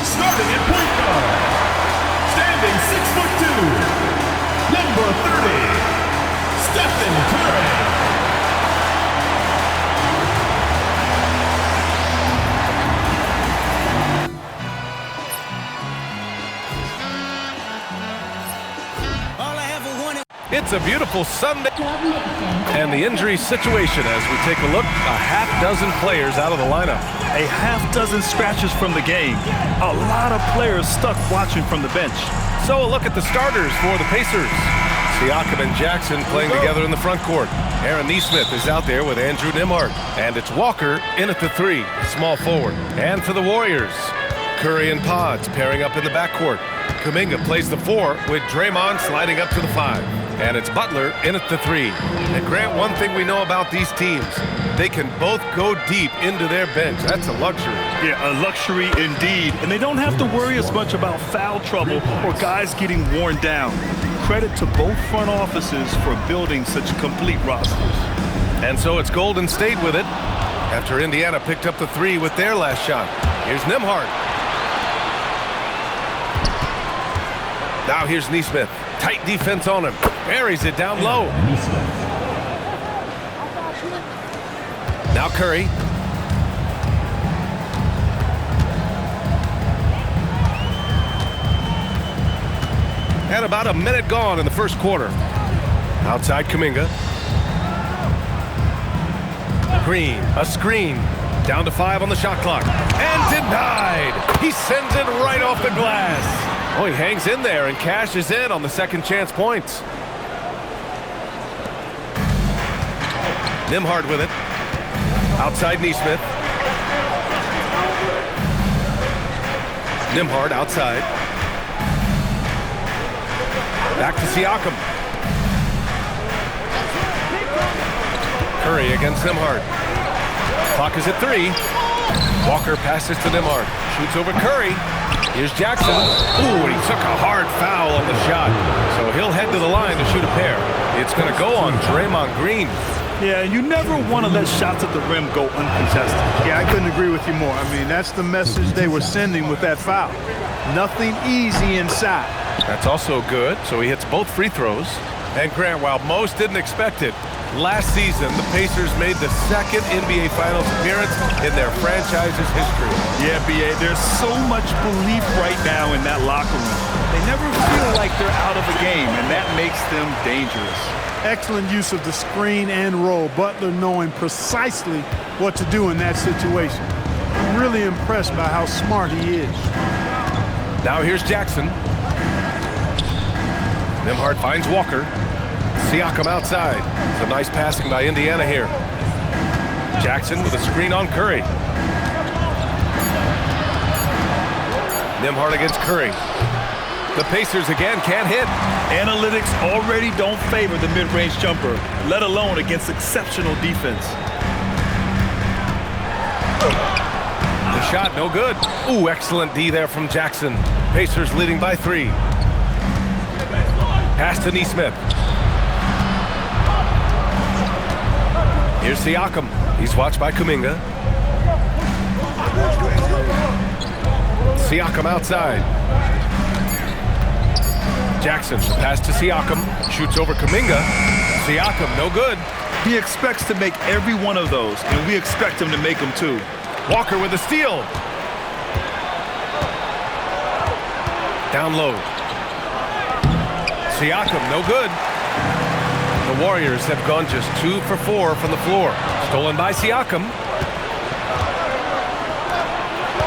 Starting at point guard, standing 6'2", number 30, Steph Curry. It's a beautiful Sunday, and the injury situation as we take a look, a half-dozen players out of the lineup. A half-dozen scratches from the game. A lot of players stuck watching from the bench. So a look at the starters for the Pacers. Siakam and Jackson playing together in the front court. Aaron Nesmith is out there with Andrew Nembhard. And it's Walker in at the 3, small forward. And for the Warriors, Curry and Pods pairing up in the backcourt. Kuminga plays the 4 with Draymond sliding up to the 5. And it's Butler in at the 3. And Grant, one thing we know about these teams, they can both go deep into their bench. That's a luxury. Yeah, a luxury indeed. And they don't have to worry as much about foul trouble or guys getting worn down. Credit to both front offices for building such complete rosters. And so it's Golden State with it after Indiana picked up the 3 with their last shot. Here's Nembhard. Now here's Nesmith. Tight defense on him. Buries it down low. Now Curry. And about a minute gone in the first quarter. Outside Kuminga. Green, a screen. Down to 5 on the shot clock. And denied. He sends it right off the glass. Oh, he hangs in there and cashes in on the second chance points. Nembhard with it. Outside Nesmith. Nembhard outside. Back to Siakam. Curry against Nembhard. Clock is at 3. Walker passes to Nembhard. Shoots over Curry. Here's Jackson. Ooh, and he took a hard foul on the shot. So he'll head to the line to shoot a pair. It's going to go on Draymond Green. Yeah, you never want to let shots at the rim go uncontested. Yeah, I couldn't agree with you more. I mean, that's the message they were sending with that foul. Nothing easy inside. That's also good. So he hits both free throws. And Grant, while most didn't expect it, last season the Pacers made the second NBA Finals appearance in their franchise's history. Yeah, B.A., there's so much belief right now in that locker room. They never feel like they're out of the game, and that makes them dangerous. Excellent use of the screen and roll. Butler knowing precisely what to do in that situation. I'm really impressed by how smart he is. Now here's Jackson. Nembhard finds Walker. Siakam outside. Some nice passing by Indiana here. Jackson with a screen on Curry. Nembhard against Curry. The Pacers again can't hit. Analytics already don't favor the mid-range jumper, let alone against exceptional defense. The shot no good. Ooh, excellent D there from Jackson. Pacers leading by 3. Pass to Nesmith. Here's Siakam. He's watched by Kuminga. Siakam outside. Jackson, pass to Siakam. Shoots over Kuminga. Siakam, no good. He expects to make every one of those, and we expect him to make them too. Walker with a steal. Down low. Siakam, no good. The Warriors have gone just 2 for 4 from the floor. Stolen by Siakam.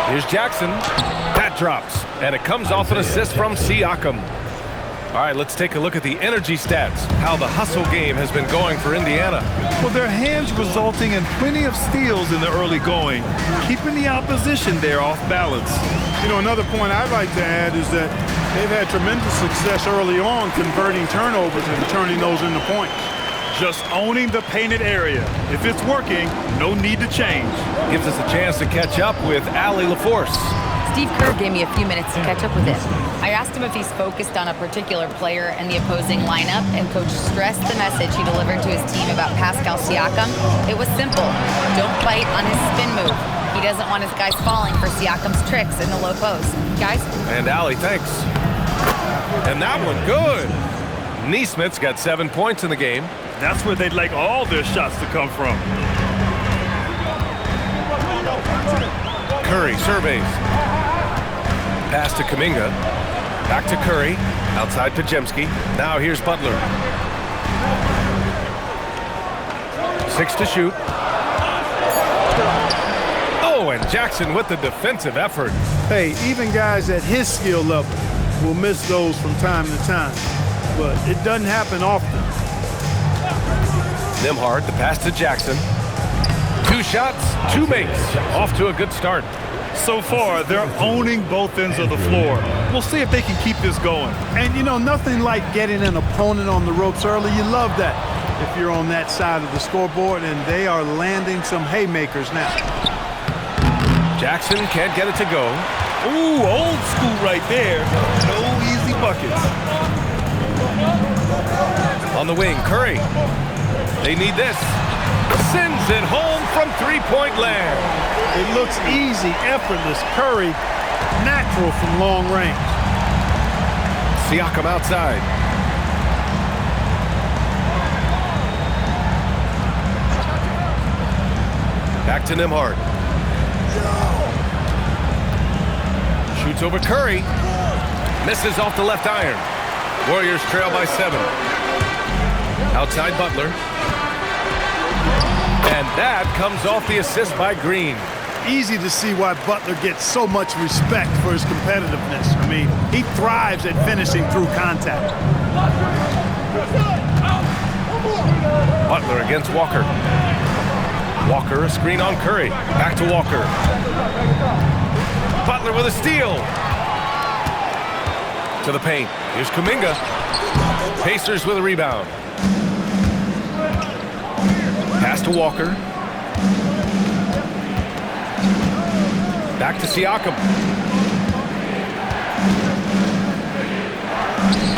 Here's Jackson. That drops, and it comes off an assist from Siakam. All right, let's take a look at the energy stats, how the hustle game has been going for Indiana. Well, their hands resulting in plenty of steals in the early going, keeping the opposition there off balance. You know, another point I'd like to add is that they've had tremendous success early on converting turnovers and turning those into points. Just owning the painted area. If it's working, no need to change. Gives us a chance to catch up with Allie LaForce. Steve Kerr gave me a few minutes to catch up with him. I asked him if he's focused on a particular player in the opposing lineup, and Coach stressed the message he delivered to his team about Pascal Siakam. It was simple. Don't bite on his spin move. He doesn't want his guys falling for Siakam's tricks in the low post. Guys? And Allie, thanks. And that one, good. Neesmith's got 7 points in the game. That's where they'd like all their shots to come from. Curry surveys. Pass to Kuminga. Back to Curry. Outside Pajemski. Now here's Butler. 6 to shoot. Oh, and Jackson with the defensive effort. Hey, even guys at his skill level will miss those from time to time, but it doesn't happen often. Nembhard, the pass to Jackson. 2 shots, 2 makes. Off to a good start. So far, they're owning both ends of the floor. We'll see if they can keep this going. And, you know, nothing like getting an opponent on the ropes early. You love that if you're on that side of the scoreboard, and they are landing some haymakers now. Jackson can't get it to go. Ooh, old school right there. No easy buckets. On the wing, Curry. They need this. Sends it home from three-point land. It looks easy, effortless. Curry, natural from long range. Siakam outside. Back to Nembhard. Shoots over Curry. Misses off the left iron. Warriors trail by 7. Outside Butler. And that comes off the assist by Green. Easy to see why Butler gets so much respect for his competitiveness. I mean, he thrives at finishing through contact. Butler against Walker. Walker, a screen on Curry. Back to Walker. Butler with a steal. To the paint. Here's Kuminga. Pacers with a rebound. Pass to Walker. Back to Siakam.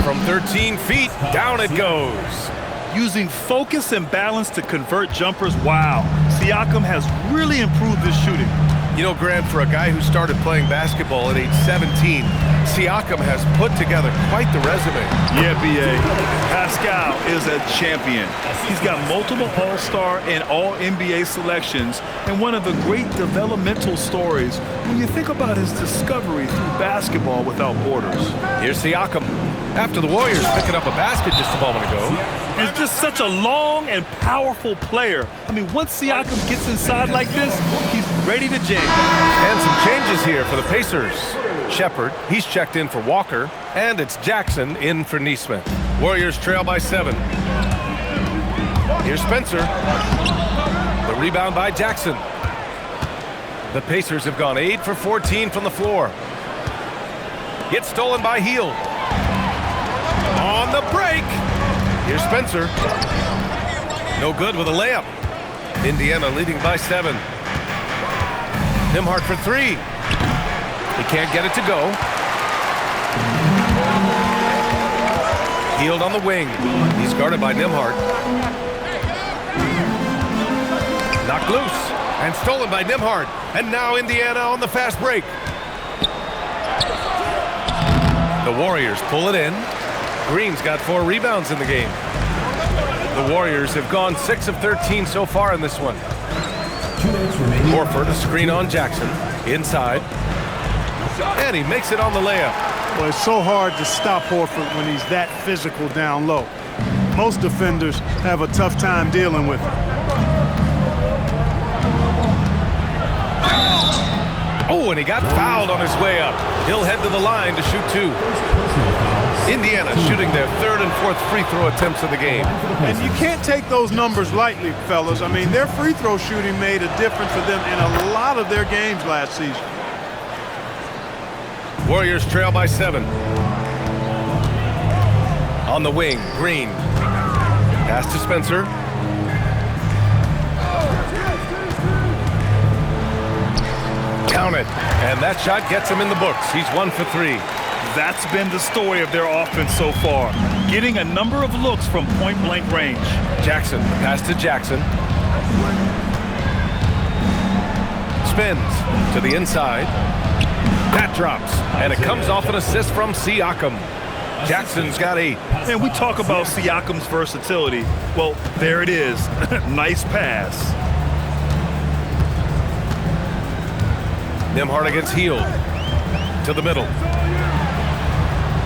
From 13 feet, down it goes. Using focus and balance to convert jumpers, wow. Siakam has really improved his shooting. You know, Grant, for a guy who started playing basketball at age 17, Siakam has put together quite the resume. Yeah, B.A. Pascal is a champion. He's got multiple All-Star and All-NBA selections, and one of the great developmental stories when you think about his discovery through basketball without borders. Here's Siakam. After the Warriors picking up a basket just a moment ago. He's just such a long and powerful player. I mean, once Siakam gets inside like this, he's ready to jam. And some changes here for the Pacers. Shepherd, he's checked in for Walker, and it's Jackson in for Neesmith. Warriors trail by 7. Here's Spencer. The rebound by Jackson. The Pacers have gone 8 for 14 from the floor. Gets stolen by Hield. On the break. Here's Spencer. No good with a layup. Indiana leading by 7. Nembhard for 3. He can't get it to go. Hield on the wing. He's guarded by Nembhard. Knocked loose and stolen by Nembhard. And now Indiana on the fast break. The Warriors pull it in. Green's got 4 rebounds in the game. The Warriors have gone 6 of 13 so far in this one. Horford, a screen on Jackson. Inside. And he makes it on the layup. Well, it's so hard to stop Horford when he's that physical down low. Most defenders have a tough time dealing with him. Oh, and he got fouled on his way up. He'll head to the line to shoot 2. Indiana shooting their 3rd and 4th free throw attempts of the game. And you can't take those numbers lightly, fellas. I mean, their free throw shooting made a difference for them in a lot of their games last season. Warriors trail by 7. On the wing, Green. Pass to Spencer. Count it. And that shot gets him in the books. He's 1 for 3. That's been the story of their offense so far. Getting a number of looks from point-blank range. Jackson, pass to Jackson. spins to the inside. That drops, and it comes off an assist from Siakam. Jackson's got 8. And we talk about Siakam's versatility. Well, there it is. Nice pass. Nembhard against Hield. To the middle.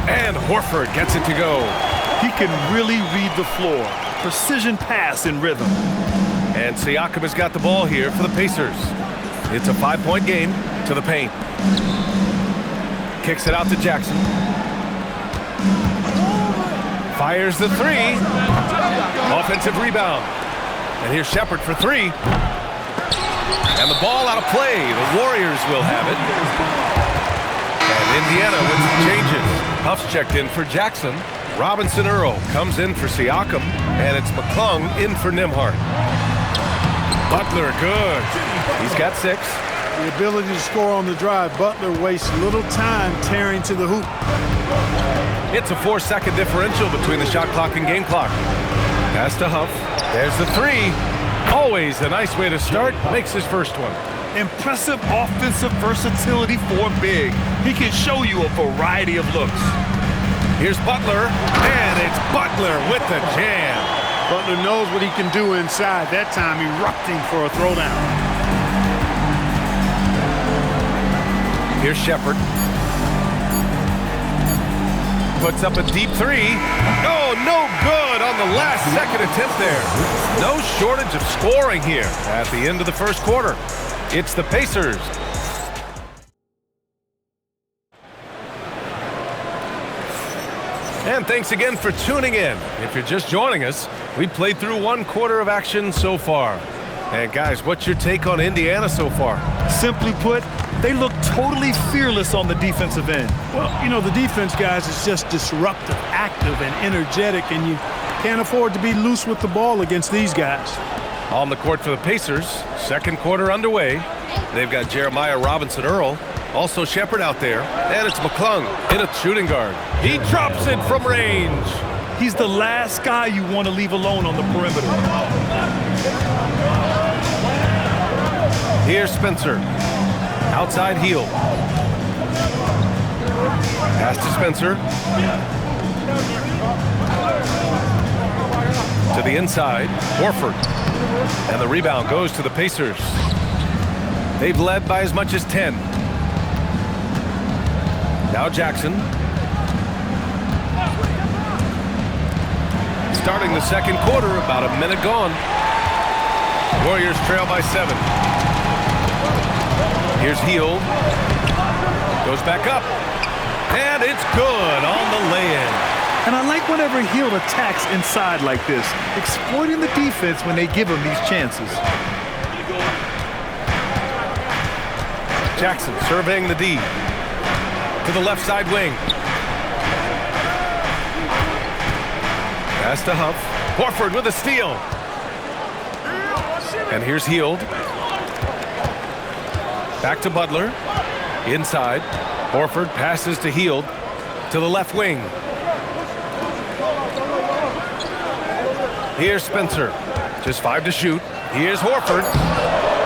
And Horford gets it to go. He can really read the floor. Precision pass in rhythm. And Siakam has got the ball here for the Pacers. It's a 5-point game to the paint. Kicks it out to Jackson. Fires the 3. Offensive rebound. And here's Shepherd for 3. And the ball out of play. The Warriors will have it. And Indiana with some changes. Huff's checked in for Jackson. Robinson Earl comes in for Siakam. And it's McClung in for Nembhard. Butler, good. He's got 6. The ability to score on the drive. Butler wastes little time tearing to the hoop. It's a 4-second differential between the shot clock and game clock. Pass to Huff. There's the 3. Always a nice way to start. Makes his first one. Impressive offensive versatility for a big. He can show you a variety of looks. Here's Butler, and it's Butler with the jam. Butler knows what he can do inside. That time erupting for a throwdown. Here's Shepherd. Puts up a deep 3. Oh, no good on the last second attempt there. No shortage of scoring here at the end of the first quarter. It's the Pacers. And thanks again for tuning in. If you're just joining us, we played through 1 quarter of action so far. And guys, what's your take on Indiana so far? Simply put, they look totally fearless on the defensive end. Well, you know, the defense, guys, is just disruptive, active, and energetic, and you can't afford to be loose with the ball against these guys. On the court for the Pacers, second quarter underway. They've got Jeremiah Robinson Earl, also Shepherd out there, and it's McClung in a shooting guard. He drops it from range. He's the last guy you want to leave alone on the perimeter. Here's Spencer. Outside Hield. Pass to Spencer. To the inside, Horford. And the rebound goes to the Pacers. They've led by as much as 10. Now Jackson. Starting the second quarter, about a minute gone. Warriors trail by 7. Here's Hield. Goes back up. And it's good on the lay-in. And I like whenever Hield attacks inside like this, exploiting the defense when they give him these chances. Jackson surveying the D. To the left side wing. Pass to Huff. Horford with a steal. And here's Hield. Back to Butler. Inside. Horford passes to Hield. To the left wing. Here's Spencer. Just 5 to shoot. Here's Horford.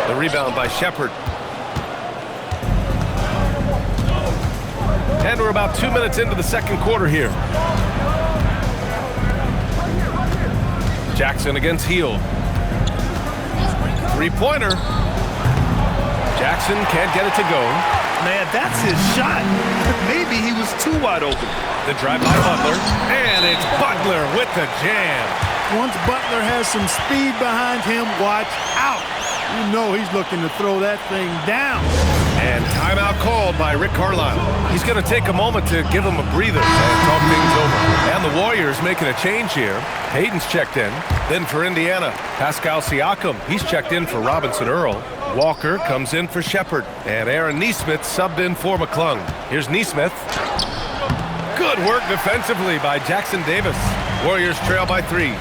The rebound by Shepherd. And we're about 2 minutes into the second quarter here. Jackson against Hield. Three-pointer. Jackson can't get it to go. Man, that's his shot. Maybe he was too wide open. The drive by Butler. And it's Butler with the jam. Once Butler has some speed behind him, watch out. You know he's looking to throw that thing down. And timeout called by Rick Carlisle. He's going to take a moment to give him a breather and talk things over. And the Warriors making a change here. Hayden's checked in. Then for Indiana, Pascal Siakam. He's checked in for Robinson Earl. Walker comes in for Shepherd. And Aaron Nesmith subbed in for McClung. Here's Nesmith. Good work defensively by Jackson Davis. Warriors trail by 3.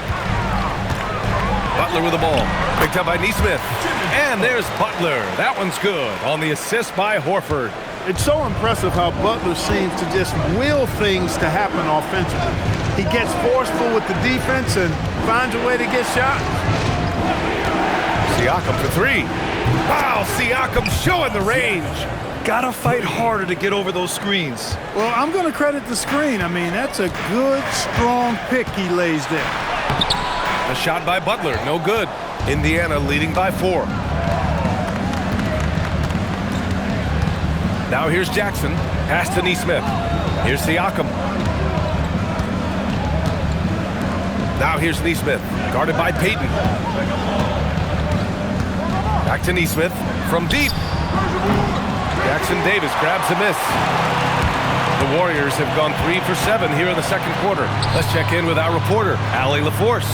Butler with the ball. Picked up by Nesmith. And there's Butler. That one's good on the assist by Horford. It's so impressive how Butler seems to just will things to happen offensively. He gets forceful with the defense and finds a way to get shots. Siakam for 3. Wow, Siakam showing the range. Gotta fight harder to get over those screens. Well, I'm going to credit the screen. I mean, that's a good, strong pick he lays there. A shot by Butler, no good. Indiana leading by 4. Now here's Jackson. Pass to Neesmith. Here's Siakam. Now here's Neesmith, guarded by Payton. Back to Neesmith from deep. Jackson Davis grabs a miss. The Warriors have gone 3 for 7 here in the second quarter. Let's check in with our reporter, Allie LaForce.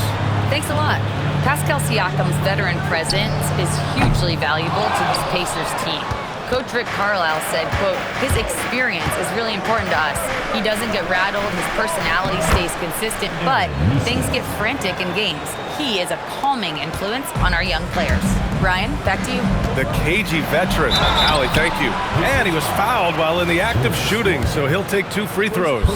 Thanks a lot. Pascal Siakam's veteran presence is hugely valuable to this Pacers team. Coach Rick Carlisle said, quote, his experience is really important to us. He doesn't get rattled, his personality stays consistent, but things get frantic in games. He is a calming influence on our young players. Ryan, back to you. The cagey veteran. Allie, thank you. And he was fouled while in the act of shooting, so he'll take 2 free throws.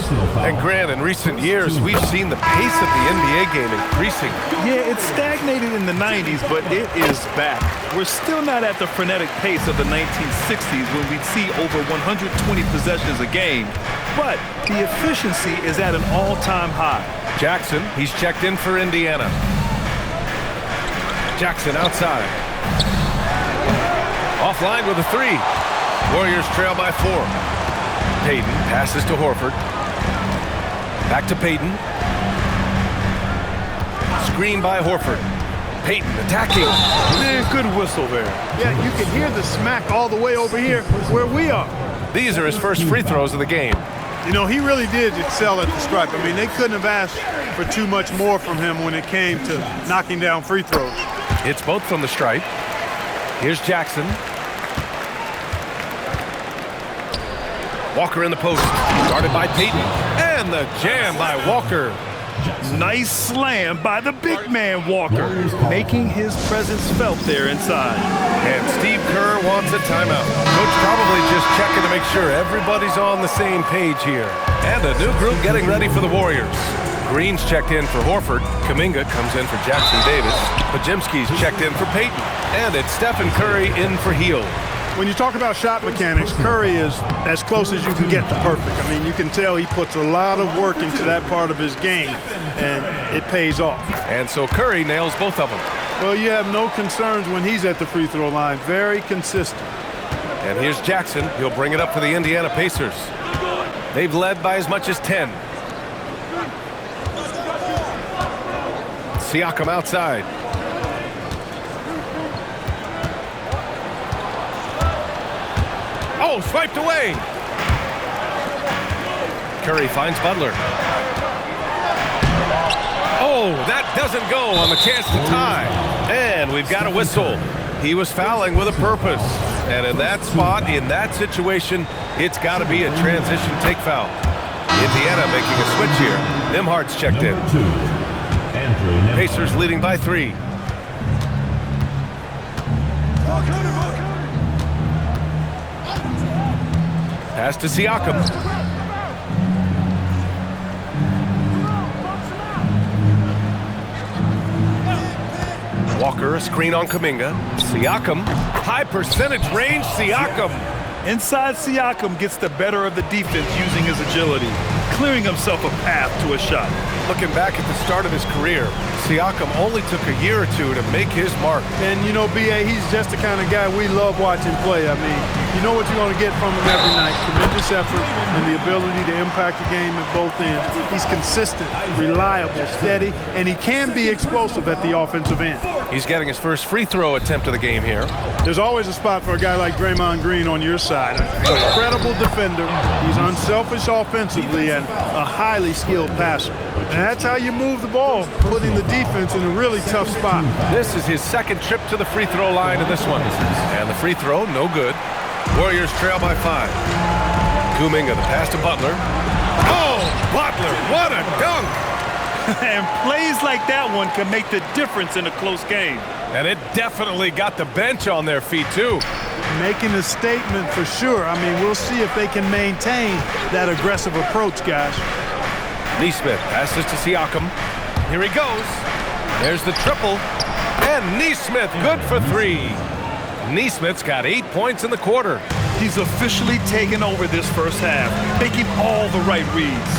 And Grant, in recent years, we've seen the pace of the NBA game increasing. Yeah, it stagnated in the 90s, but it is back. We're still not at the frenetic pace of the 1960s when we'd see over 120 possessions a game, but the efficiency is at an all-time high. Jackson, he's checked in for Indiana. Jackson outside. Offline with a 3. Warriors trail by 4. Payton passes to Horford. Back to Payton. Screen by Horford. Payton attacking. Man, good whistle there. Yeah, you can hear the smack all the way over here where we are. These are his first free throws of the game. You know, he really did excel at the stripe. I mean, they couldn't have asked for too much more from him when it came to knocking down free throws. It's both from the stripe. Here's Jackson. Walker in the post. Guarded by Payton. And the jam by Walker. Nice slam by the big man Walker, making his presence felt there inside. And Steve Kerr wants a timeout. Coach probably just checking to make sure everybody's on the same page here. And a new group getting ready for the Warriors. Green's checked in for Horford. Kuminga comes in for Jackson Davis. Pajimski's checked in for Payton. And it's Stephen Curry in for Hield. When you talk about shot mechanics, Curry is as close as you can get to perfect. I mean, you can tell he puts a lot of work into that part of his game, and it pays off. And so Curry nails both of them. Well, you have no concerns when he's at the free throw line. Very consistent. And here's Jackson. He'll bring it up for the Indiana Pacers. They've led by as much as 10. Siakam outside. Oh, swiped away. Curry finds Butler. Oh, that doesn't go on the chance to tie. And we've got a whistle. He was fouling with a purpose. And in that spot, in that situation, it's got to be a transition take foul. Indiana making a switch here. Nimhardt's checked in. Pacers leading by 3. Pass to Siakam. Walker, a screen on Kuminga. Siakam, high percentage range, Siakam. Inside Siakam gets the better of the defense using his agility, clearing himself a path to a shot. Looking back at the start of his career, Siakam only took a year or 2 to make his mark. And, you know, B.A., he's just the kind of guy we love watching play. I mean, you know what you're going to get from him every night. Tremendous effort and the ability to impact the game at both ends. He's consistent, reliable, steady, and he can be explosive at the offensive end. He's getting his first free throw attempt of the game here. There's always a spot for a guy like Draymond Green on your side. An incredible defender. He's unselfish offensively and a highly skilled passer. And that's how you move the ball, putting the defense in a really tough spot. This is his second trip to the free throw line in this one. And the free throw, no good. Warriors trail by 5. Kuminga, the pass to Butler. Oh, Butler, what a dunk! And plays like that one can make the difference in a close game. And it definitely got the bench on their feet, too. Making a statement for sure. I mean, we'll see if they can maintain that aggressive approach, guys. Neesmith passes to Siakam. Here he goes. There's the triple. And Neesmith, good for 3. Neesmith's got 8 points in the quarter. He's officially taken over this first half, making all the right reads.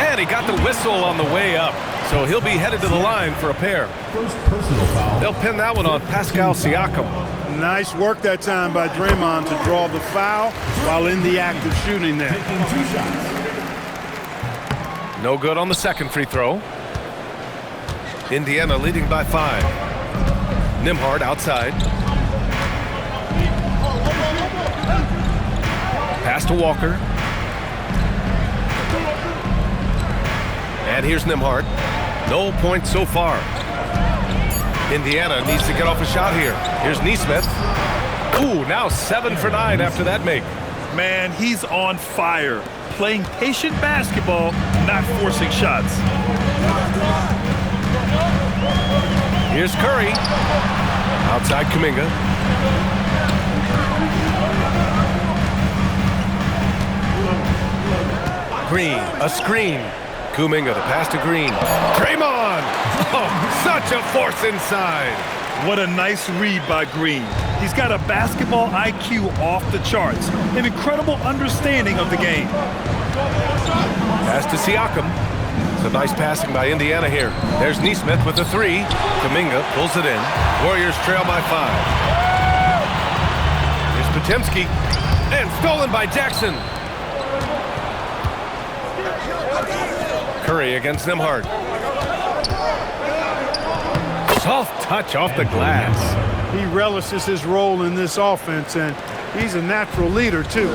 And he got the whistle on the way up, so he'll be headed to the line for a pair. First personal foul. They'll pin that one on Pascal Siakam. Nice work that time by Draymond to draw the foul while in the act of shooting there. Taking 2 shots. No good on the second free throw. Indiana leading by 5. Nembhard outside. Pass to Walker. And here's Nembhard. No points so far. Indiana needs to get off a shot here. Here's Neesmith. Ooh, now 7 for 9 after that make. Man, he's on fire. Playing patient basketball, not forcing shots. Here's Curry. Outside Kuminga. Green, a screen. Kuminga, the pass to Green. Draymond! Oh, such a force inside. What a nice read by Green. He's got a basketball IQ off the charts. An incredible understanding of the game. Pass to Siakam. Some nice passing by Indiana here. There's Neesmith with the 3. Kuminga pulls it in. Warriors trail by 5. Here's Potemski. And stolen by Jackson. Curry against Nembhard. Soft touch off the glass. He relishes his role in this offense, and he's a natural leader, too.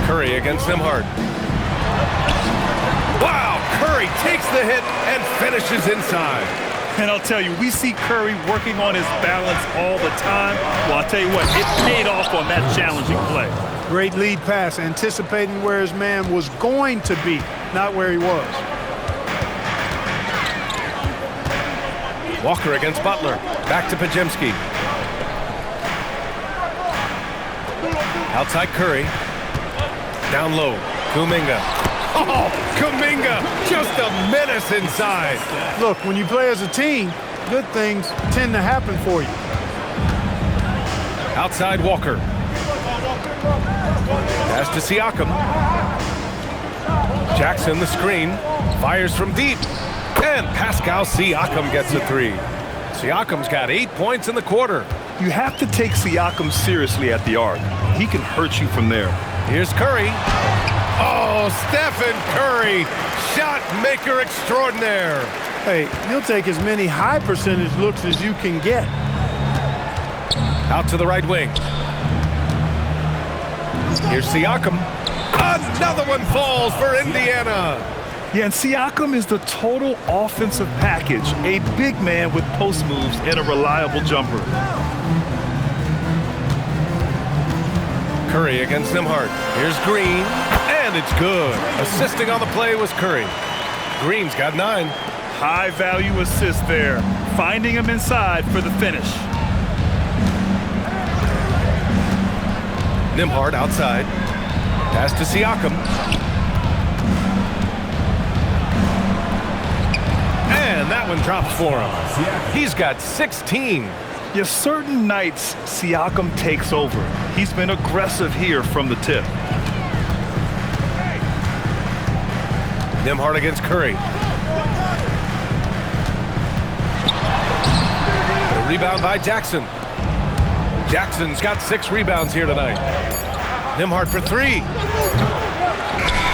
Curry against Nembhard. Wow, Curry takes the hit and finishes inside. And I'll tell you, we see Curry working on his balance all the time. Well, I'll tell you what, it paid off on that challenging play. Great lead pass, anticipating where his man was going to be, not where he was. Walker against Butler. Back to Podziemski. Outside Curry. Down low. Kuminga. Oh, Kuminga! Just a menace inside. Look, when you play as a team, good things tend to happen for you. Outside Walker. Pass to Siakam. Jackson the screen. Fires from deep. And Pascal Siakam gets a 3. Siakam's got 8 points in the quarter. You have to take Siakam seriously at the arc. He can hurt you from there. Here's Curry. Oh, Stephen Curry, shot maker extraordinaire. Hey, he'll take as many high percentage looks as you can get. Out to the right wing. Here's Siakam. Another one falls for Indiana. Yeah, and Siakam is the total offensive package. A big man with post moves and a reliable jumper. Curry against Nembhard. Here's Green, and it's good. Assisting on the play was Curry. Green's got 9. High value assist there. Finding him inside for the finish. Nembhard outside. Pass to Siakam. And that one drops for him. He's got 16. Yeah, certain nights Siakam takes over. He's been aggressive here from the tip. Nembhard against Curry. A rebound by Jackson. Jackson's got 6 rebounds here tonight. Nembhard for 3.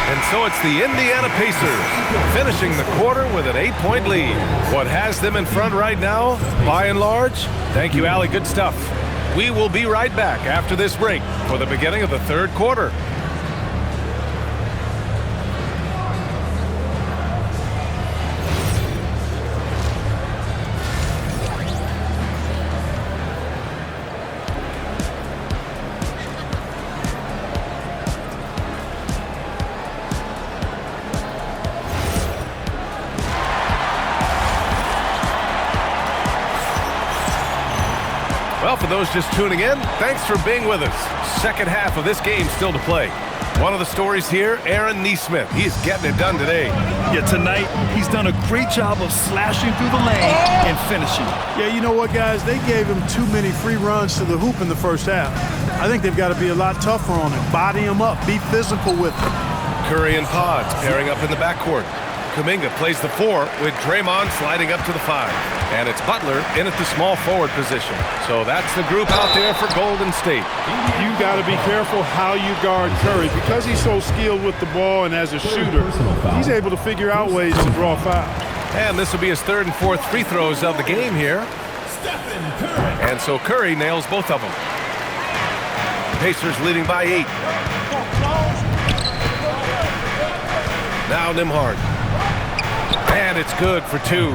And so it's the Indiana Pacers finishing the quarter with an 8-point lead. What has them in front right now, by and large? Thank you, Allie. Good stuff. We will be right back after this break for the beginning of the third quarter. Well, for those just tuning in, thanks for being with us. Second half of this game still to play. One of the stories here, Aaron Nesmith. He's getting it done today. Yeah, tonight he's done a great job of slashing through the lane and finishing. Yeah, you know what, guys? They gave him too many free runs to the hoop in the first half. I think they've got to be a lot tougher on him. Body him up. Be physical with him. Curry and Pods pairing up in the backcourt. Kuminga plays the 4 with Draymond sliding up to the 5. And it's Butler in at the small forward position. So that's the group out there for Golden State. You got to be careful how you guard Curry. Because he's so skilled with the ball and as a shooter, he's able to figure out ways to draw fouls. And this will be his 3rd and 4th free throws of the game here. And so Curry nails both of them. Pacers leading by 8. Now Nembhard. And it's good for 2.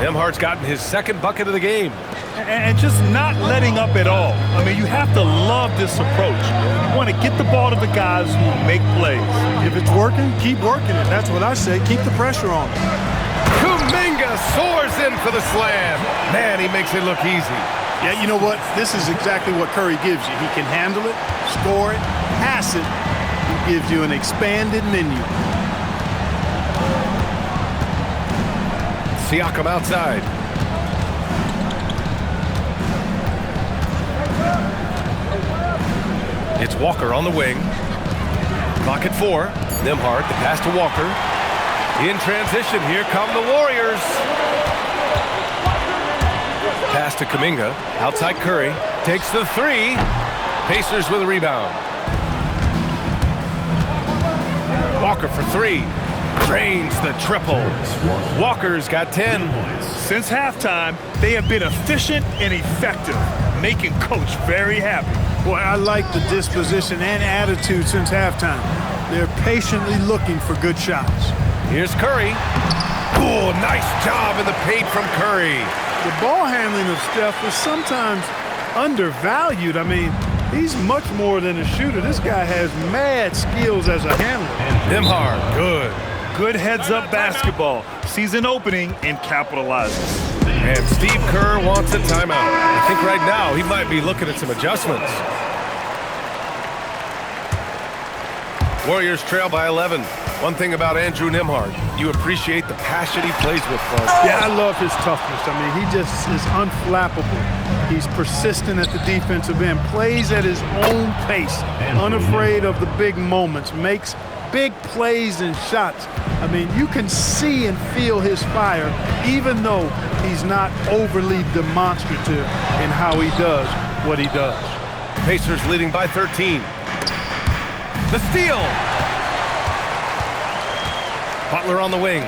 Nembhard's gotten his 2nd bucket of the game. And just not letting up at all. I mean, you have to love this approach. You want to get the ball to the guys who make plays. If it's working, keep working it. That's what I say. Keep the pressure on him. Kuminga soars in for the slam. Man, he makes it look easy. Yeah, you know what? This is exactly what Curry gives you. He can handle it, score it, pass it. He gives you an expanded menu. Siakam outside. It's Walker on the wing. Clock at 4. Nembhard, the pass to Walker. In transition, here come the Warriors. Pass to Kuminga. Outside Curry. Takes the 3. Pacers with a rebound. Walker for 3. Drains the triple. Walker's got 10. Since halftime, they have been efficient and effective, making Coach very happy. Boy, I like the disposition and attitude since halftime. They're patiently looking for good shots. Here's Curry. Oh, nice job in the paint from Curry. The ball handling of Steph is sometimes undervalued. I mean, he's much more than a shooter. This guy has mad skills as a handler. Nembhard, good. Good heads-up basketball. Sees an opening and capitalizes. And Steve Kerr wants a timeout. I think right now he might be looking at some adjustments. Warriors trail by 11. One thing about Andrew Nembhard, you appreciate the passion he plays with. Yeah, I love his toughness. I mean, he just is unflappable. He's persistent at the defensive end, plays at his own pace, unafraid of the big moments, makes big plays and shots. I mean, you can see and feel his fire, even though he's not overly demonstrative in how he does what he does. Pacers leading by 13. The steal. Butler on the wing.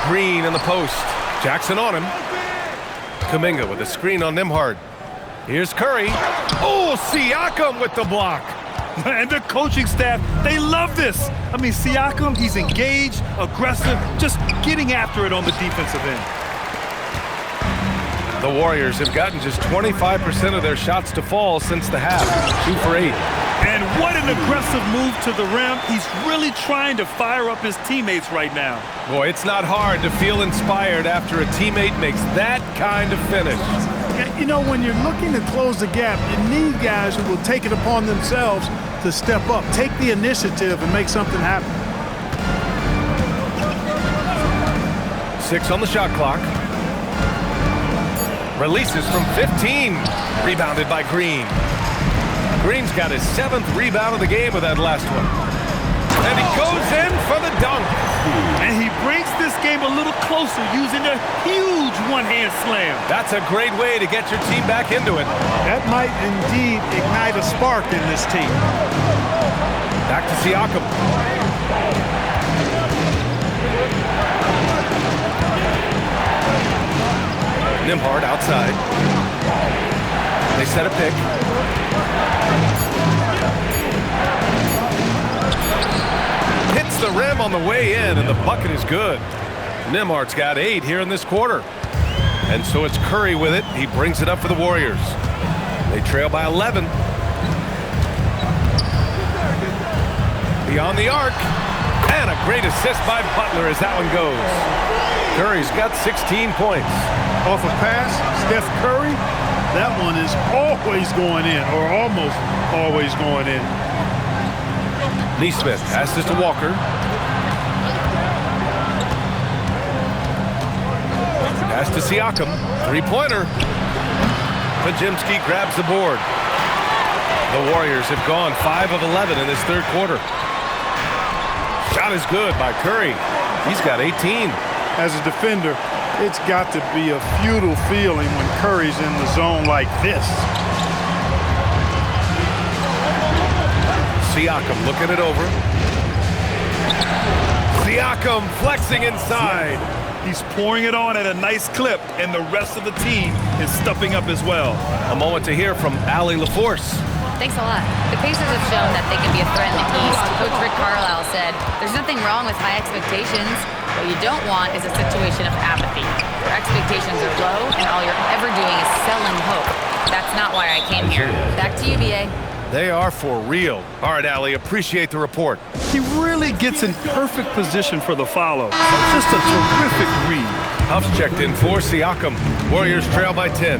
Green in the post. Jackson on him. Kuminga with a screen on Nembhard. Here's Curry. Oh, Siakam with the block. And the coaching staff, they love this. I mean, Siakam, he's engaged, aggressive, just getting after it on the defensive end. The Warriors have gotten just 25% of their shots to fall since the half. 2 for 8. And what an aggressive move to the rim. He's really trying to fire up his teammates right now. Boy, it's not hard to feel inspired after a teammate makes that kind of finish. You know, when you're looking to close the gap, you need guys who will take it upon themselves to step up, take the initiative, and make something happen. 6 on the shot clock. Releases from 15. Rebounded by Green. Green's got his 7th rebound of the game with that last one. And he goes in for the dunk. And he brings this game a little closer using a huge one-hand slam. That's a great way to get your team back into it. That might indeed ignite a spark in this team. Back to Siakam. Nembhard outside. They set a pick. Hits the rim on the way in, and the bucket is good. Nembhard's got 8 here in this quarter. And so it's Curry with it. He brings it up for the Warriors. They trail by 11. Beyond the arc. And a great assist by Butler as that one goes. Curry's got 16 points. Off a pass, Steph Curry That one is always going in, or almost always going in. Neesmith passes to Walker. Pass to Siakam. Three-pointer. Pajemski grabs the board. The Warriors have gone 5 of 11 in this third quarter. Shot is good by Curry. He's got 18. As a defender, it's got to be a futile feeling when Curry's in the zone like this. Siakam looking it over. Siakam flexing inside. He's pouring it on at a nice clip, and the rest of the team is stepping up as well. A moment to hear from Allie LaForce. Thanks a lot. The Pacers have shown that they can be a threat in the East. Coach Rick Carlisle said, there's nothing wrong with high expectations. What you don't want is a situation of apathy, where expectations are low and all you're ever doing is selling hope. That's not why I came here. Back to you, BA. They are for real. All right, Allie, appreciate the report. He really gets in perfect position for the follow. Just a terrific read. Huff's checked in for Siakam. Warriors trail by 10.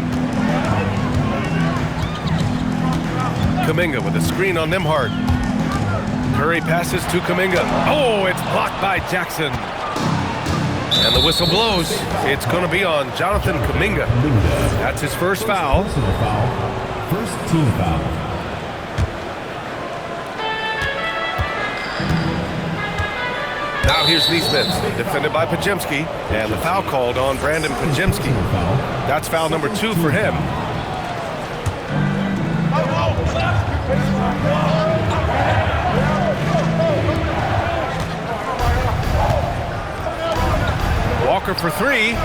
Kuminga with a screen on Nembhard. Curry passes to Kuminga. Oh, it's blocked by Jackson. And the whistle blows. It's going to be on Jonathan Kuminga. That's his first foul. Personal foul. First team foul. Now here's Neesmith, defended by Pajemski, and the foul called on Brandon Pajemski. That's foul number 2 for him. Walker for 3.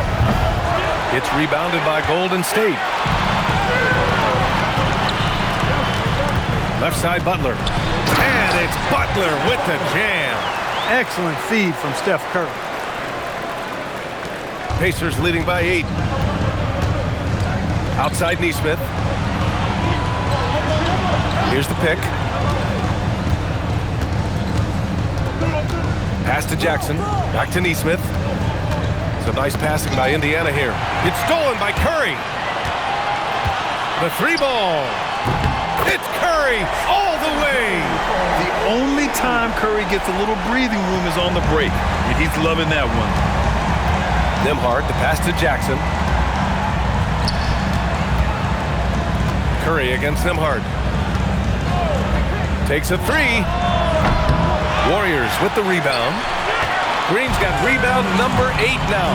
It's rebounded by Golden State. Left side Butler. And it's Butler with the jam. Excellent feed from Steph Curry. Pacers leading by 8. Outside Neesmith. Here's the pick. Pass to Jackson. Back to Neesmith. So nice passing by Indiana here. It's stolen by Curry. The 3-ball. It's Curry all the way. The only time Curry gets a little breathing room is on the break, and he's loving that one. Nembhard, the pass to Jackson. Curry against Nembhard. Takes a 3. Warriors with the rebound. Green's got rebound number 8 now.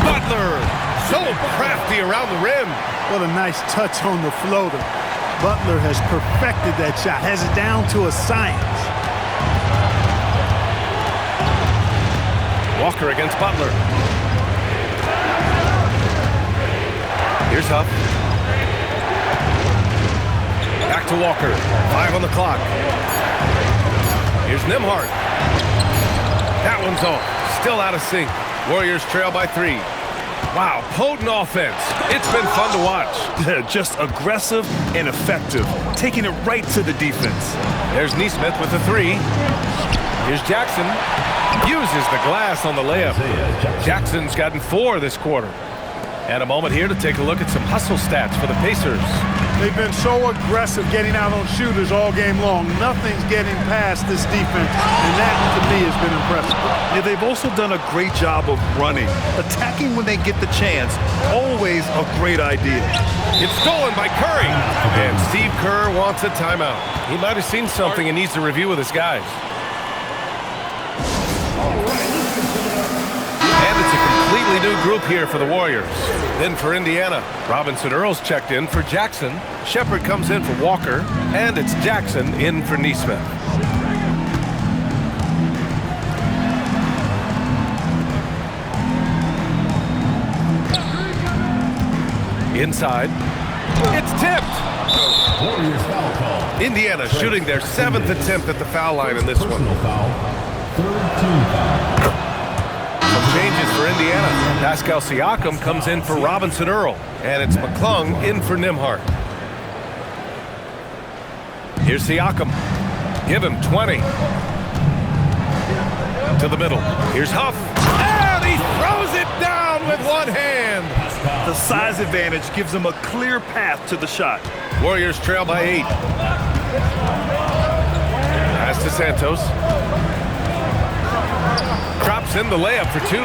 Butler, so crafty around the rim. What a nice touch on the floater. Butler has perfected that shot, has it down to a science. Walker against Butler. Here's Huff. Back to Walker. 5 on the clock. Here's Nembhard. That one's off. Still out of sync. Warriors trail by 3. Wow, potent offense. It's been fun to watch. Just aggressive and effective, taking it right to the defense. There's Neesmith with the 3. Here's Jackson. Uses the glass on the layup. Jackson's gotten 4 this quarter. And a moment here to take a look at some hustle stats for the Pacers. They've been so aggressive getting out on shooters all game long. Nothing's getting past this defense, and that, to me, has been impressive. Yeah, they've also done a great job of running, attacking when they get the chance. Always a great idea. It's stolen by Curry. And Steve Kerr wants a timeout. He might have seen something and needs to review with his guys. And it's a completely new group here for the Warriors. Then for Indiana, Robinson Earls checked in for Jackson. Shepard comes in for Walker. And it's Jackson in for Neesmith. Inside. It's tipped. Warriors foul call. Indiana shooting their 7th attempt at the foul line in this one. Personal foul. Third team foul. Some changes for Indiana. Pascal Siakam comes in for Robinson Earl. And it's McClung in for Nembhard. Here's Siakam. Give him 20. To the middle. Here's Huff. And he throws it down with one hand. The size advantage gives him a clear path to the shot. Warriors trail by 8. Pass to Santos. Drops in the layup for 2.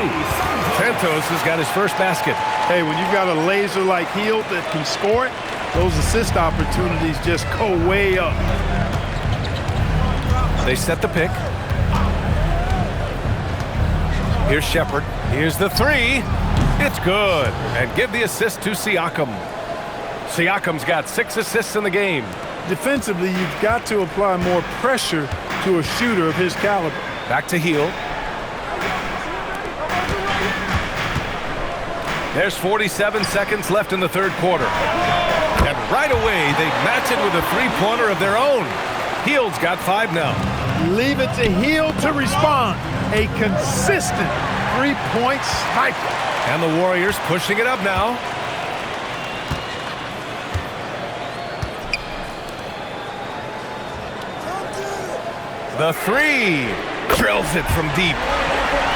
Santos has got his first basket. Hey, when you've got a laser like Hield that can score it, those assist opportunities just go way up. They set the pick. Here's Shepard. Here's the 3. It's good. And give the assist to Siakam. Siakam's got 6 assists in the game. Defensively, you've got to apply more pressure to a shooter of his caliber. Back to Hield. There's 47 seconds left in the third quarter. And right away, they match it with a three-pointer of their own. Hield's got 5 now. Leave it to Hield to respond. A consistent three-point sniper. And the Warriors pushing it up now. The 3 drills it from deep.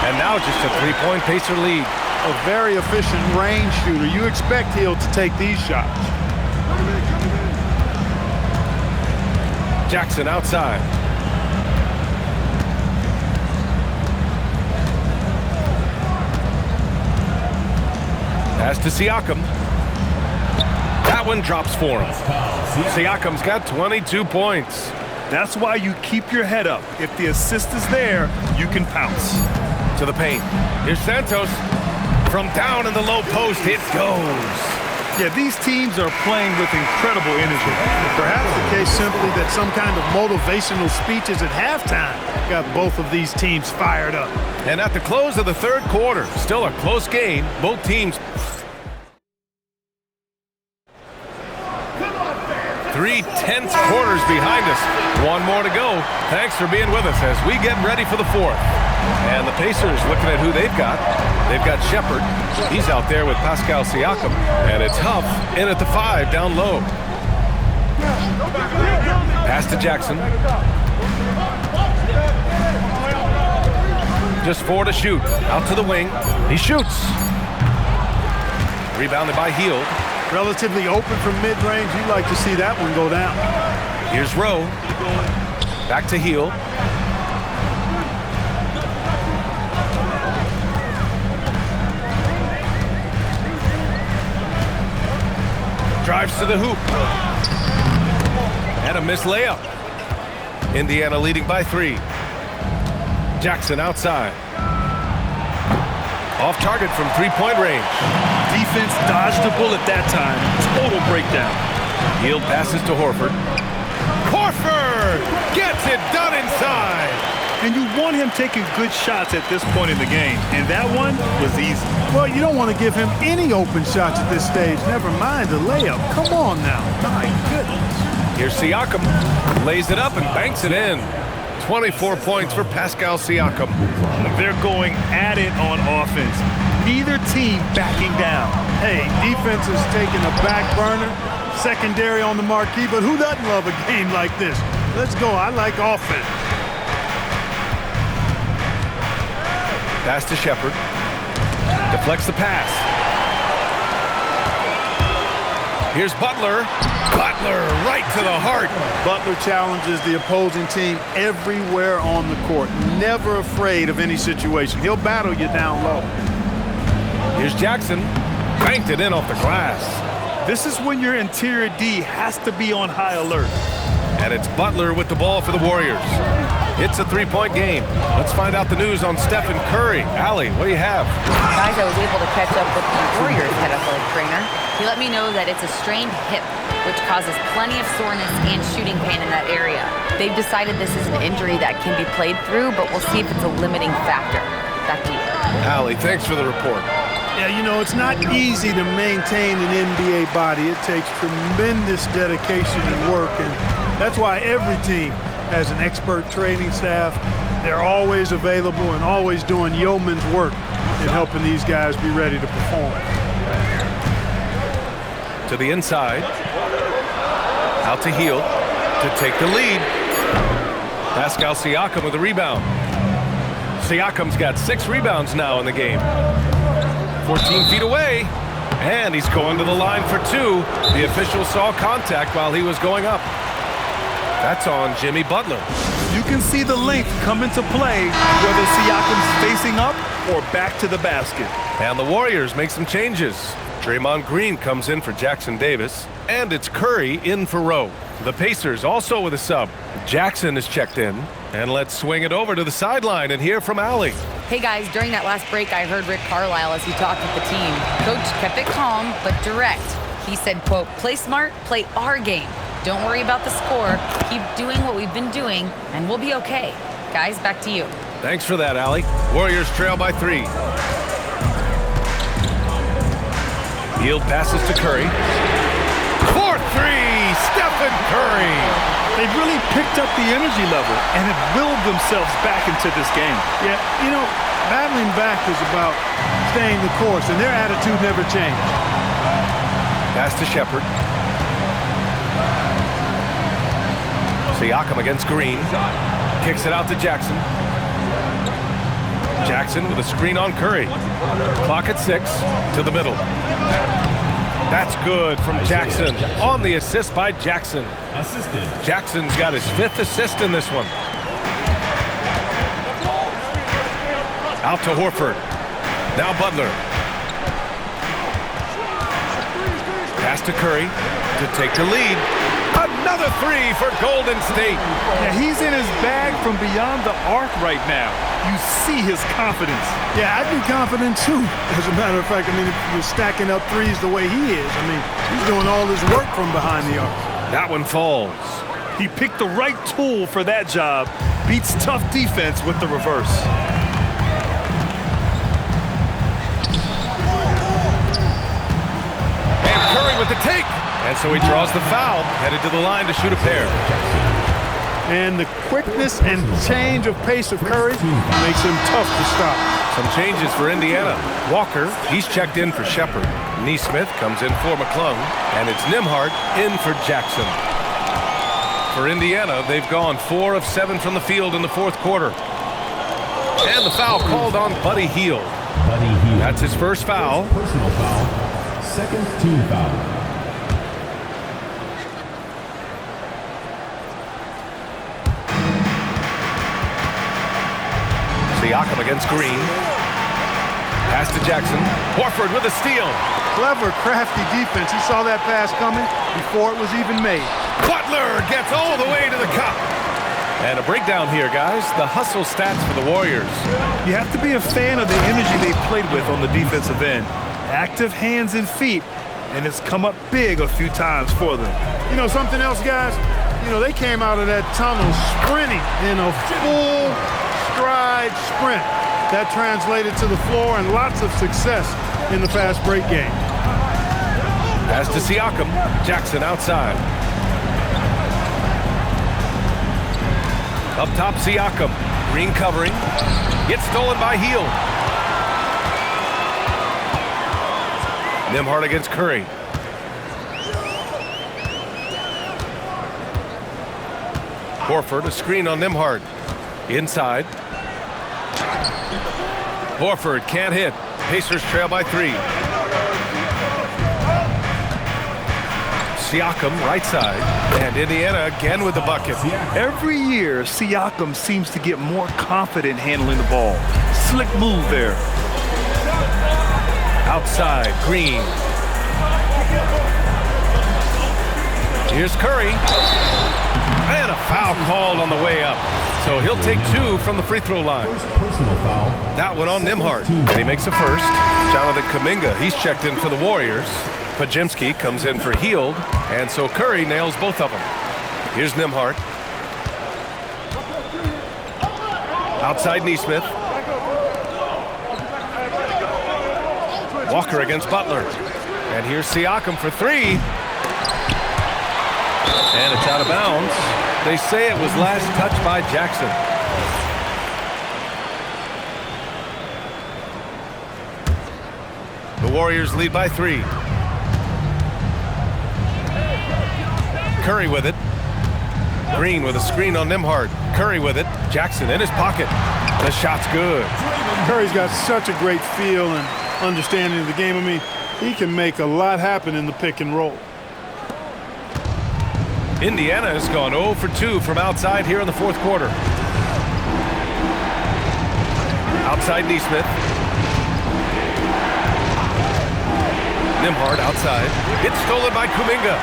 And now just a three-point Pacer lead. A very efficient range shooter. You expect Hield to take these shots. Jackson outside. Pass to Siakam. That one drops for him. Siakam's got 22 points. That's why you keep your head up. If the assist is there, you can pounce. To the paint. Here's Santos. From down in the low post, it goes. Yeah, these teams are playing with incredible energy. Perhaps the case simply that some kind of motivational speeches at halftime got both of these teams fired up. And at the close of the third quarter, still a close game. Both teams. 3 tense quarters behind us. One more to go. Thanks for being with us as we get ready for the fourth. And the Pacers looking at who they've got. They've got Shepard. He's out there with Pascal Siakam. And it's Huff in at the 5 down low. Pass to Jackson. Just 4 to shoot. Out to the wing. He shoots. Rebounded by Hield. Relatively open from mid-range. You'd like to see that one go down. Here's Rowe. Back to Hield. Drives to the hoop. And a missed layup. Indiana leading by 3. Jackson outside. Off target from three-point range. Defense dodged a bullet that time. Total breakdown. Hield passes to Horford. Horford gets it done inside. And you want him taking good shots at this point in the game. And that one was easy. Well, you don't want to give him any open shots at this stage. Never mind the layup. Come on now. My goodness. Here's Siakam. Lays it up and banks it in. 24 points for Pascal Siakam. They're going at it on offense. Neither team backing down. Hey, defense is taking a back burner. Secondary on the marquee, but who doesn't love a game like this? Let's go. I like offense. Pass to Shepard. Deflects the pass. Here's Butler. Butler right to the heart. Butler challenges the opposing team everywhere on the court. Never afraid of any situation. He'll battle you down low. Here's Jackson. Banked it in off the glass. This is when your interior D has to be on high alert. And it's Butler with the ball for the Warriors. It's a three-point game. Let's find out the news on Steph Curry. Allie, what do you have? Guys, I was able to catch up with the Warriors head athletic trainer. He let me know that it's a strained hip, which causes plenty of soreness and shooting pain in that area. They've decided this is an injury that can be played through, but we'll see if it's a limiting factor. Back to you. Allie, thanks for the report. Yeah, you know, it's not easy to maintain an NBA body. It takes tremendous dedication and work, and that's why every team has an expert training staff. They're always available and always doing yeoman's work in helping these guys be ready to perform. To the inside. Out to Hield to take the lead. Pascal Siakam with the rebound. Siakam's got 6 rebounds now in the game. 14 feet away. And he's going to the line for two. The official saw contact while he was going up. That's on Jimmy Butler. You can see the length come into play, whether Siakam's facing up or back to the basket. And the Warriors make some changes. Draymond Green comes in for Jackson Davis, and it's Curry in for Rowe. The Pacers also with a sub. Jackson is checked in. And let's swing it over to the sideline and hear from Allie. Hey guys, during that last break, I heard Rick Carlisle as he talked with the team. Coach kept it calm, but direct. He said, quote, play smart, play our game. Don't worry about the score. Keep doing what we've been doing, and we'll be okay. Guys, back to you. Thanks for that, Allie. Warriors trail by 3. Hield passes to Curry. 4-3, Stephen Curry. They've really picked up the energy level and have willed themselves back into this game. Yeah, you know, battling back is about staying the course, and their attitude never changed. Pass to Shepherd. Siakam against Green. Kicks it out to Jackson. Jackson with a screen on Curry. Clock at 6 to the middle. That's good from Jackson. On the assist by Jackson. Jackson's got his 5th assist in this one. Out to Horford. Now Butler. Pass to Curry to take the lead. Another 3 for Golden State. Yeah, he's in his bag from beyond the arc right now. You see his confidence. Yeah, I'd be confident too. As a matter of fact, I mean, if you're stacking up threes the way he is, I mean, he's doing all his work from behind the arc. That one falls. He picked the right tool for that job. Beats tough defense with the reverse. And Curry with the take. And so he draws the foul, headed to the line to shoot a pair. And the quickness and change of pace of Curry makes him tough to stop. Some changes for Indiana. Walker, he's checked in for Shepherd. Neesmith comes in for McClung. And it's Nembhard in for Jackson. For Indiana, they've gone 4 of 7 from the field in the 4th quarter. And the foul called on Buddy Hield. That's his first foul. Personal foul. Second team foul. Siakam against Green. Pass to Jackson. Horford with a steal. Clever, crafty defense. He saw that pass coming before it was even made. Butler gets all the way to the cup. And a breakdown here, guys. The hustle stats for the Warriors. You have to be a fan of the energy they played with on the defensive end. Active hands and feet, and it's come up big a few times for them. You know something else, guys? You know, they came out of that tunnel sprinting in a full stride sprint. That translated to the floor and lots of success in the fast break game. Pass to Siakam. Jackson outside. Up top, Siakam. Green covering. Gets stolen by Hield. Nembhard against Curry. Horford, a screen on Nembhard. Inside. Horford can't hit. Pacers trail by 3. Siakam, right side. And Indiana again with the bucket. Every year, Siakam seems to get more confident handling the ball. Slick move there. Outside, Green. Here's Curry. And a foul called on the way up. So he'll take 2 from the free throw line. Personal foul. That one on Nembhard. And he makes a first. Jonathan Kuminga, he's checked in for the Warriors. Pajemski comes in for Hield. And so Curry nails both of them. Here's Nembhard. Outside Neesmith. Walker against Butler. And here's Siakam for 3. And it's out of bounds. They say it was last touched by Jackson. The Warriors lead by 3. Curry with it. Green with a screen on Nembhard. Curry with it. Jackson in his pocket. The shot's good. Curry's got such a great feel and understanding of the game. I mean, He can make a lot happen in the pick and roll. Indiana has gone 0 for 2 from outside here in the fourth quarter. Outside Neesmith. Nembhard outside. It's stolen by Kuminga.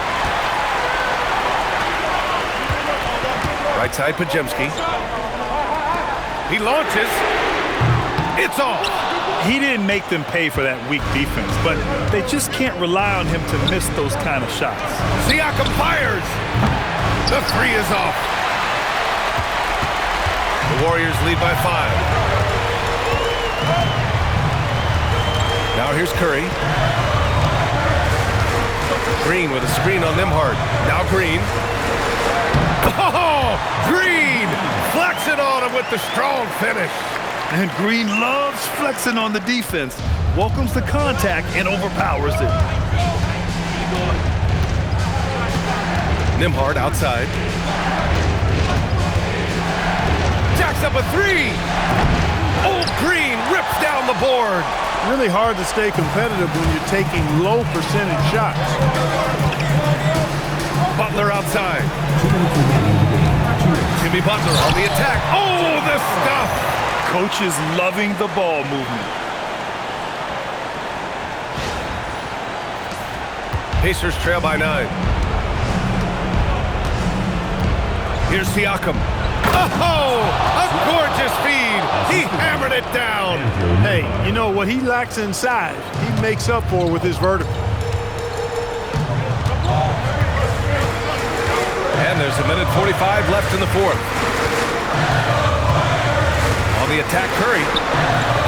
Right side Podziemski. He launches. It's off. He didn't make them pay for that weak defense, but they just can't rely on him to miss those kind of shots. Siakam fires. The three is off. The Warriors lead by 5. Now here's Curry. Green with a screen on Nembhard. Now Green. Oh, Green flexing on him with the strong finish. And Green loves flexing on the defense. Welcomes the contact and overpowers it. Nembhard outside. Jacks up a three. Old Green rips down the board. Really hard to stay competitive when you're taking low percentage shots. Butler outside. Jimmy Butler on the attack. Oh, the stuff. Coach is loving the ball movement. Pacers trail by 9. Here's Siakam. Oh, a gorgeous feed. He hammered it down. Hey, you know what he lacks inside, he makes up for with his vertical. And there's a minute 45 left in the fourth. On the attack, Curry.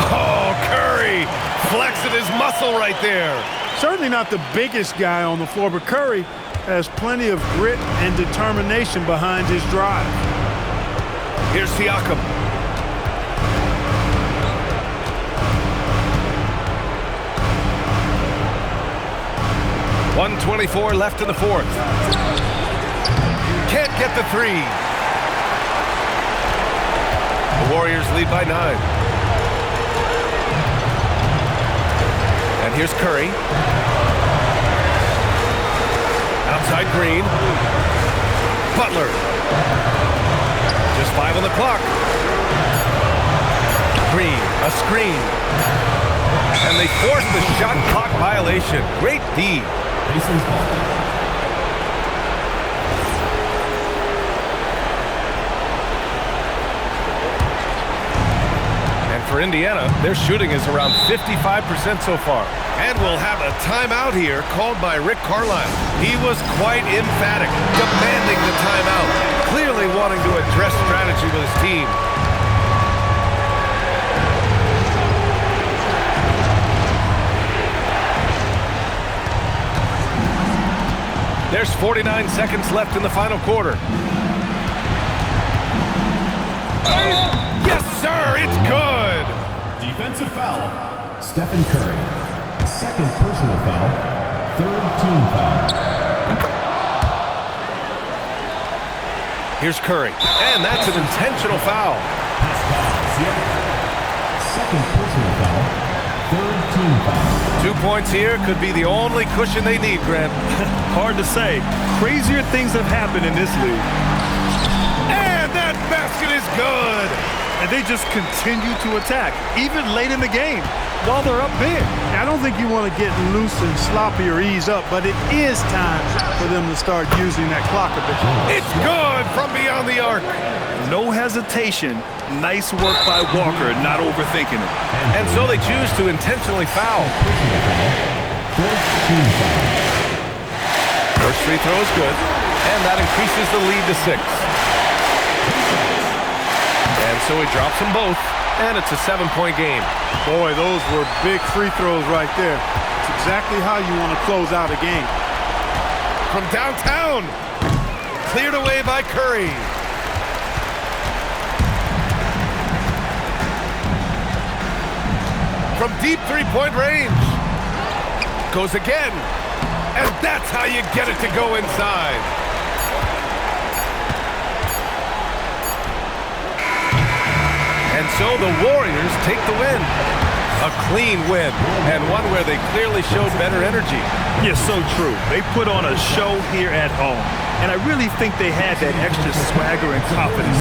Oh, Curry flexing his muscle right there. Certainly not the biggest guy on the floor, but Curry has plenty of grit and determination behind his drive. Here's Siakam. .124 left in the fourth. Can't get the three. The Warriors lead by 9. And here's Curry. Outside Green. Butler. Just 5 on the clock. Green, a screen. And they force the shot clock violation. Great D. And for Indiana, their shooting is around 55% so far. And we'll have a timeout here called by Rick Carlisle. He was quite emphatic, demanding the timeout, clearly wanting to address strategy with his team. There's 49 seconds left in the final quarter. Yes, sir, it's good. Defensive foul. Stephen Curry. Second personal foul. Third team foul. Here's Curry. And that's an intentional foul. Second personal foul. Third team foul. 2 points here could be the only cushion they need, Grant. Hard to say. Crazier things have happened in this league. And that basket is good. And they just continue to attack, even late in the game, while they're up big. I don't think you want to get loose and sloppy or ease up, but it is time for them to start using that clock a bit. It's good from beyond the arc. No hesitation. Nice work by Walker, not overthinking it. And so they choose to intentionally foul. Fourth team foul. First free throw is good, and that increases the lead to 6. And so he drops them both, and it's a 7-point game. Boy, those were big free throws right there. It's exactly how you want to close out a game. From downtown, cleared away by Curry. From deep three-point range. Goes again. And that's how you get it to go inside. And so the Warriors take the win. A clean win, and one where they clearly showed better energy. Yeah, so true. They put on a show here at home, and I really think they had that extra swagger and confidence